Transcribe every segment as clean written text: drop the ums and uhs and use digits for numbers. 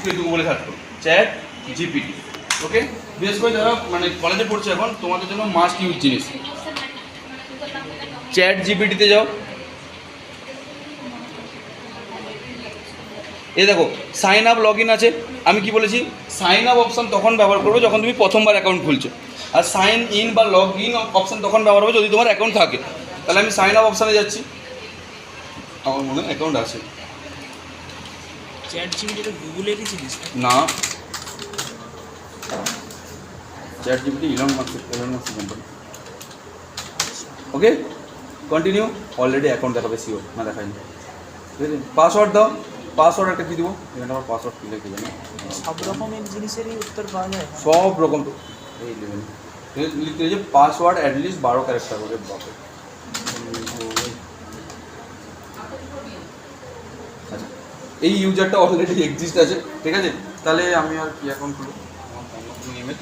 একটু একটু বলে সার্চ করো চ্যাট জিপিটি। ওকে, বিশেষ করে যারা মানে কলেজে পড়ছে এখন তোমাদের জন্য মাস্ট ইউজ জিনিস। চ্যাট জিপিটিতে যাও, এই দেখো সাইন আপ লগ ইন আছে। আমি কি বলেছি, সাইন আপ অপশান তখন ব্যবহার করবে যখন তুমি প্রথমবার অ্যাকাউন্ট খুলছো, আর সাইন ইন বা লগ ইন অপশান তখন ব্যবহার হবে যদি তোমার অ্যাকাউন্ট থাকে। তাহলে আমি সাইন আপ অপশানে যাচ্ছি, আমার মনে হয় অ্যাকাউন্ট আছে। চ্যাট জিপিটি গুগলেরই জিনিস না, chat GPT Elon Musk company. Okay, continue. Already account দেখাবে, শিওর না দেখায়নি। ঠিক আছে, পাসওয়ার্ড দাও। পাসওয়ার্ড একটা কী দেবো, এখানে আমার পাসওয়ার্ড কী লিখে জানি। সব রকমের জিনিসেরই উত্তর পাওয়া যায়, সব রকম তো এই লেভেল লিখতে হয়েছে পাসওয়ার্ড অ্যাটলিস্ট 12 ক্যারেক্টার করে বাপে। আচ্ছা, এই ইউজারটা অলরেডি এক্সিস্ট আছে, ঠিক আছে। তাহলে আমি আর কি অ্যাকাউন্ট খুলব, আমার অন্য ইমেল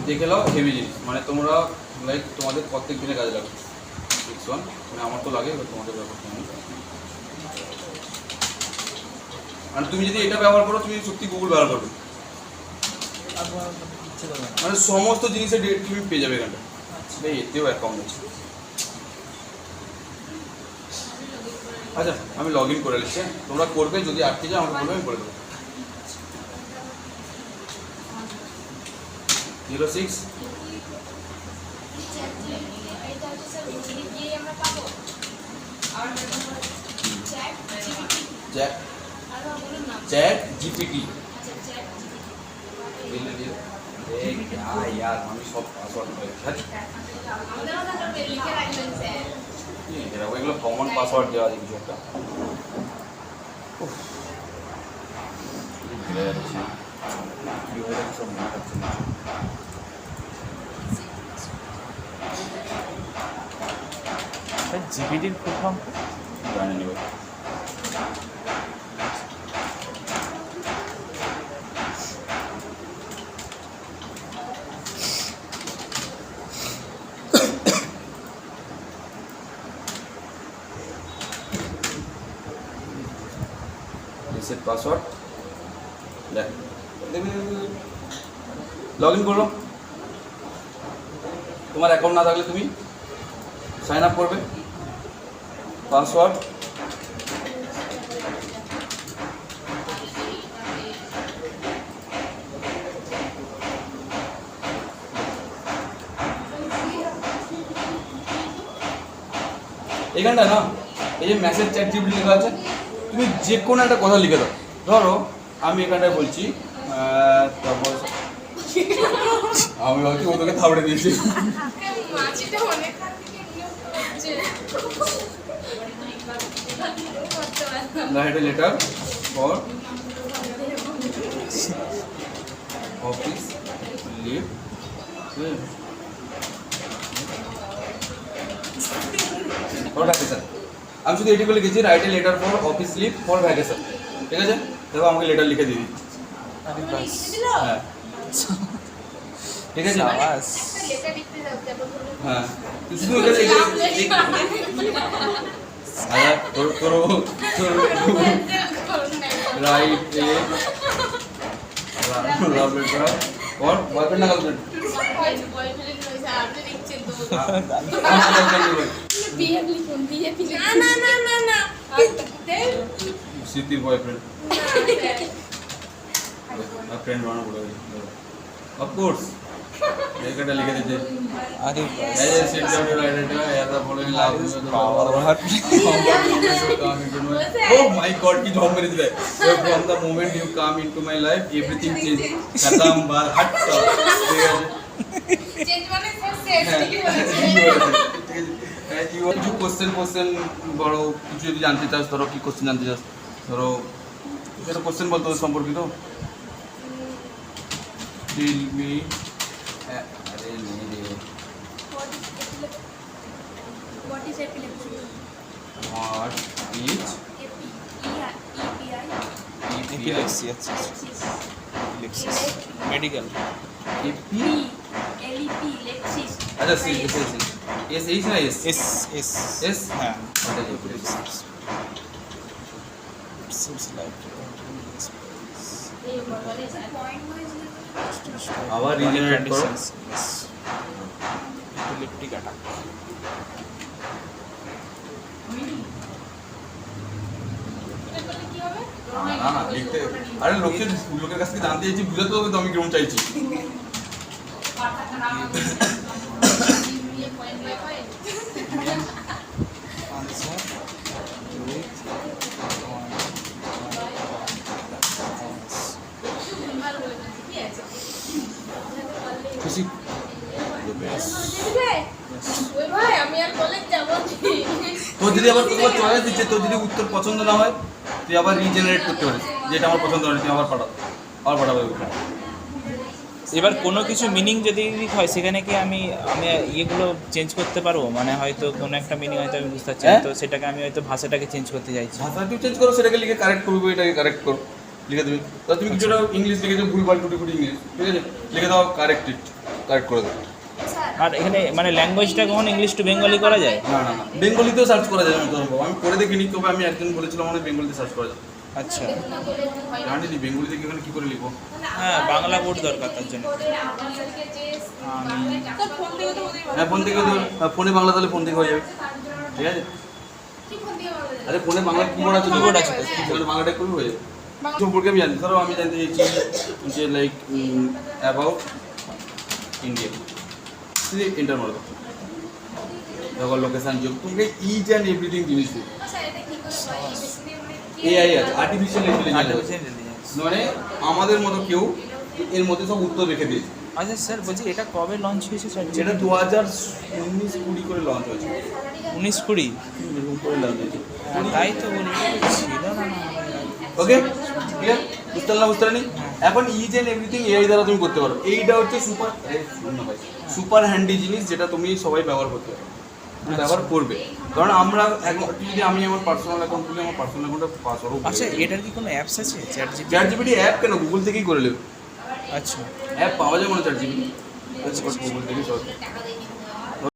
দেখে নাও। হেভি জিনিস, মানে তোমরা লাইক তোমাদের প্রত্যেক দিনে কাজে লাগবে। 6 মানে আমার তো লাগে, এবার তোমাদের ব্যাপারটা নেই। আর তুমি যদি এটা ব্যবহার করো তুমি সত্যি গুগল ব্যবহার করবে, মানে সমস্ত জিনিসের ডেট তুমি পেয়ে যাবে এখানটা। এতেও অ্যাকাউন্ট আছে। আচ্ছা, আমি লগ ইন করে নিচ্ছি, তোমরা করবে, যদি আটকে যাও আমাকে বলবে, আমি করে দেবো। 06 চ্যাट জিপিটি। यार আমি সব পাসওয়ার্ড এগুলো কমন পাসওয়ার্ড দেওয়া আছে কিছু একটা। ভুলে যাচ্ছি কি হয়ে যাচ্ছে, সব মনে হচ্ছে না। জিপিটির ফুল ফর্ম জানি নি ভাই। রিসেট পাসওয়ার্ড দেখ, লগ ইন করো। তোমার অ্যাকাউন্ট না থাকলে তুমি সাইন আপ করবে, পাসওয়ার্ড এখানটা না, এই যে মেসেজ চ্যাট জিপিটি লেখা আছে, তুমি যে কোনো একটা কথা লিখে দাও। ধরো আমি এখানটায় বলছি, তারপর আমি ভাবছি ও তোকে থাবড়ে দিয়েছি। Write a letter for office leave. Vacation, আমি শুধু এটুকু লিখেছি, write a letter for office leave for vacation. ঠিক আছে, দেখো আমাকে লেটার লিখে দিয়ে দিচ্ছি। হ্যাঁ ঠিক আছে, হ্যাঁ শুধু write a love letter for boyfriend না গার্লফ্রেন্ড, স্মৃতির বয়ফ্রেন্ড ফ্রেন্ড বানানো পড়ে অফকোর্স এখানটা লিখে দিতে। আরে oh my god কি ঝম মেরে দিলে। from the moment you come into my life everything change খতম বার হট। ঠিক আছে, চেঞ্জ মানে শেষ, ঠিক আছে। কিছু কোশ্চেন বড় কিছু যদি জানতে চাস, ধরো কি কোশ্চেন জানতে চাস, ধরো এটা কোশ্চেন বলতো সম্পর্কিত। টেল মি, আরে নেই রে, What is epilepsy? What is epilepsy, আচ্ছা এপিলেক্সিস মেডিকেল এপি Epilepsy. আচ্ছা C S S S H না এস এস এস এস হ্যাঁ ওটা এপিলেক্সি। seems like আবার regenerate করো। epileptic attack. না না লিখতে, আরে লোকের কাছ থেকে জানতে চাইছি, বুঝাতে হবে তো আমি কিরকম চাইছি। Answer with খুশি? ভাই আমি আর কলেজ যাব তোর যদি আবার তোমার চয়েস দিচ্ছে, তোর যদি উত্তর পছন্দ না হয় তুই আবার রিজেনারেট করতে পারিস, যেটা আমার পছন্দ হয় তুই আবার পাঠাবে। এবার কোনো কিছু মিনিং যদি হয় সেখানে কি আমি ইয়েগুলো চেঞ্জ করতে পারবো, মানে হয়তো কোনো একটা মিনিং হয়তো আমি বুঝতে পারছি না, হ্যাঁ? তো সেটাকে আমি হয়তো ভাষাটাকে চেঞ্জ করতে চাইছি। ভাষা তুই চেঞ্জ করো, সেটাকে লিখে কারেক্ট করবো, এটাকে কারেক্ট করো, লিখে দেবে। তা তুমি কিছুটা ইংলিশ লিখেছো ভুলভাল টুটি ইংলিশ, ঠিক আছে, লিখে দাও কারেক্ট করে দাও। আর এখানে মানে ল্যাঙ্গুয়েজটা কখন ইংলিশ টু বেঙ্গলি করা যায়? না না না, বেঙ্গলিতেও সার্চ করা যায়, আমি করে দেখিনি, তবে আমি একজন বলেছিলাম অনেক বেঙ্গলিতে সার্চ করা যায়। আচ্ছা, জানি নি বেঙ্গলিতে কি কি করে লিখবো। হ্যাঁ বাংলা বোর্ড দরকার তার জন্য। হ্যাঁ ফোন থেকে ফোনে বাংলা, তাহলে ফোন থেকে হয়ে যাবে, ঠিক আছে। আরে ফোনে বাংলা কিবোর্ড আছে, Keyboard আছে তো, সেখানে বাংলাটা করবি হয়ে যাবে। সম্পর্কে আমি জানি, ধরো আমি জানতে চাইছি যে লাইক অ্যাবাউট ইন্ডিয়া, এন্টার মারো, দেখো লোকেশান যোগ, তোমাকে ইচ অ্যান্ড এভরিথিং জিনিস দিই। এআই আছে, আর্টিফিশিয়াল ইন্টেলিজেন্স, মানে আমাদের মতো কেউ এর মধ্যে সব উত্তর রেখে দিয়েছে। আচ্ছা স্যার বলছি এটা কবে লঞ্চ হয়েছে স্যার? যেটা 2019-20 করে লঞ্চ হয়েছে, 19-20 এরকম করে লঞ্চ হয়েছে। তাই তো বলি ছিল না না। ওকে ক্লিয়ার, বুঝতে পারলাম। এখন ইচ অ্যান্ড এভরিথিং এআই দ্বারা তুমি করতে পারো। এইটা হচ্ছে সুপার হ্যান্ডি জিনিস, যেটা তুমি সবাই ব্যবহার করতে পারো, ব্যবহার করবে। কারণ আমরা এখন যদি আমি আমার পার্সোনাল অ্যাকাউন্ট খুলি, আমার পার্সোনাল অ্যাকাউন্টটা পাসওয়ার্ডও। আচ্ছা এটার কি কোনো অ্যাপস আছে? চ্যাট জিপিটি অ্যাপ কেন, গুগল থেকেই করে নেবে। আচ্ছা অ্যাপ পাওয়া যায় মনে চ্যাট জিপিটি, গুগল থেকেই সব।